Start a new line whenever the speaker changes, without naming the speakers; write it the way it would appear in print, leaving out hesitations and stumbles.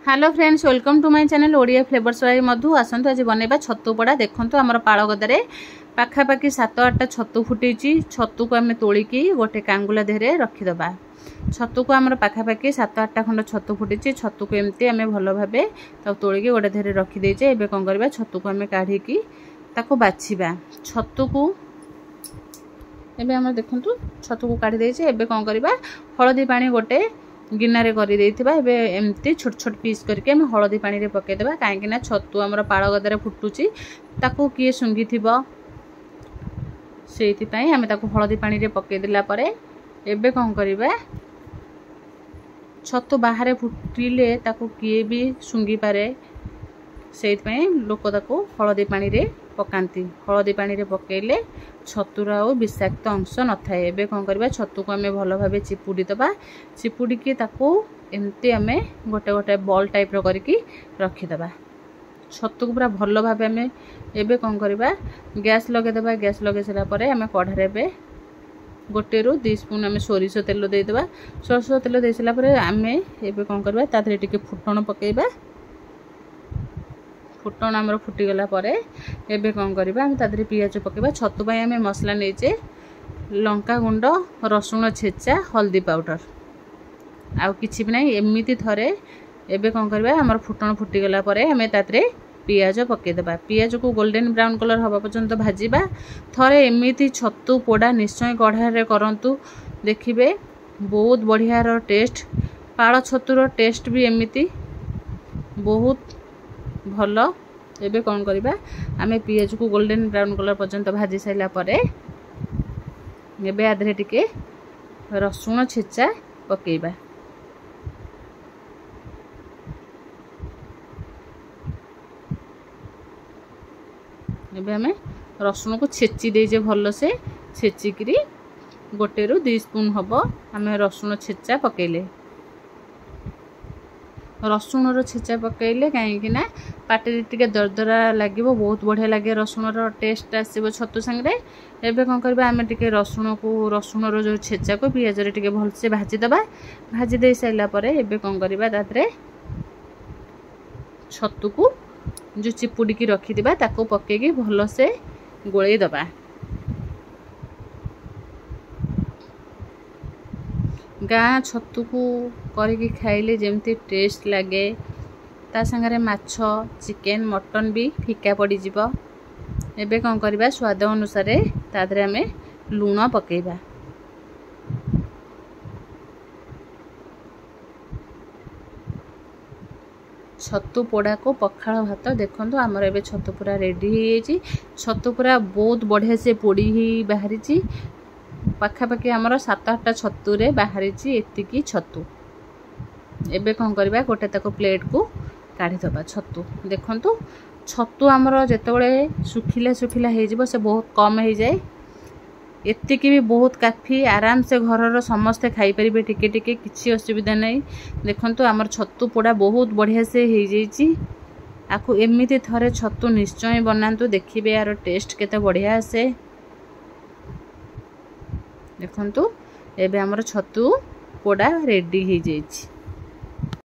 Hello friends, welcome to my channel Odia flavours by Madhu. आसतु आज बनैबा छतु पड़ा। देखंतु आमर पाळगदारे पाखापाखि 7-8 छतु फुटेची। छतु को आम तोलिकी गोटे कांगुला देहरे रखीदबा। छतु को आमर पाखापाखि 7-8 खंड छतु फुटेची। छतु को एमती आम भल भाबे तोलिकी गोटे देहरे रखी देजे। एबे कोन करबा, छतु को आम काढीकी ताको बाछिबा। छतु को एबे आम देखंतु छतु को काढी देजे। एबे कोन करबा, हळदी पानी गोटे गिन्नारे करी देइथिबा। एबे एमती छोट छोट पीस करके हम हळदी पानी रे पके देबा। काहेकि ना छतु हमर पाळगदारे फुटुची, ताको किए सुंगी थिबो, सेति पई हम ताको हळदी पानी रे पके देला परे एबे कोन करबा, छतु बाहरे फुटिले ताको किए भी सुंगी पारे। सेति पई लोक ताको हळदी पानी रे पकांती। हळदी पानी रे पकेले छतुर आ विषाक्त अंश न थाए। एबे कोन करबा, छतु को आमे भलो भाबे चिपुडी दबा। चिपुडी के ताको एमती आमे गोटे गोटे बॉल टाइप रो करके रखी दबा। छतु को पूरा भलो भाबे आमे एबे कोन करबा, गैस लगे दबा। गैस लगे सला परे आमे कढ़ारे बे गोटे रु 2 स्पून आमे सोरिष तेल दे दबा। सोरिष तेल दे सला परे आमे एबे कोन करबा, ताथरे टिके फुटण पकेबा। फुटण आमर फुटी गला परे एबे कोन करबा, हम तादरे पियाज पकेबा। छतु पई आमे मसला नेचे लंका गुंड, रसुण छेचा, हल्दी पाउडर आ किछि भी नै। एमिति थरे एबे कोन करबा, हमर फुटण फुटी गला परे हमें तादरे पियाज पके देबा। पियाज को गोल्डन ब्राउन कलर हबा पर्यंत भाजीबा। थरे एमिति छतु पोड़ा निश्चय कढ़ारे करंतु, देखिबे बहुत बढ़िया रो टेस्ट। पाळ छतुर टेस्ट भी एमिति बहुत भलो। एबे कोन करबा, आमे पियाज को गोल्डन ब्राउन कलर पर्यंत भाजी साइला परे एबे आधरे टिके रसुण छेचा पकेबा। एबे हमें रसुण को छेची देजे भलो से। छेचिकरी गोटे रु 2 स्पून हबो हमें रसुण छेचा पकेले। रसुण रो छेचा पकेले काहेकि ना पाटे टिके दरदरा लागिबो, बहुत बढ़िया लागे। रसुण रो टेस्ट आसीबो छतु संगरे। एबे कोन करबा, हमें टिके रसुण रो जो छेचा को पियाज रे टिके भल से भाजी दबा। भाजी दे साइला परे एबे कोन करबा, तादरे छतु को जो चिपुडी की रखी दिबा ताको पकेगी भलो से गोळेई दबा। गाँ छतु को करके खाइले जेमती टेस्ट लगे, ता संगरे माछ, चिकेन, मटन भी फिका पड़ी जिवो। एबे कोन करबा, स्वाद अनुसार तादरे हमें लूण पकेबा। छतु पोड़ा को पखाल भात देखंतु हमर एबे छतु पूरा रेडी हो जाइए। छतु पूरा बहुत बढ़िया से पोड़ी ही बाहरी। पाखापाखि आमर 7-8 छतु रे बाहरी एतिकी छतु। एबे कोन करबा, गोटे ताको प्लेट को काढी दबा। छतु देखंतु छतु आमर जेतेबेले सुखिला सुखिला हे जिवो, से बहुत कम हे जाए। एतिकी भी बहुत काफी, आराम से घरर समस्ते खाई परिबे टिके टिके, किछि असुविधा नै। देखंतु आमर छतु पोड़ा बहुत बढ़िया से हे जाइछि। आकु एमिति थरे छतु निश्चय बनांतु, देखिबे यार टेस्ट केते बढ़िया आसे। देखंतु एबे हमर छतु पोड़ा रेडी हो जाइछि।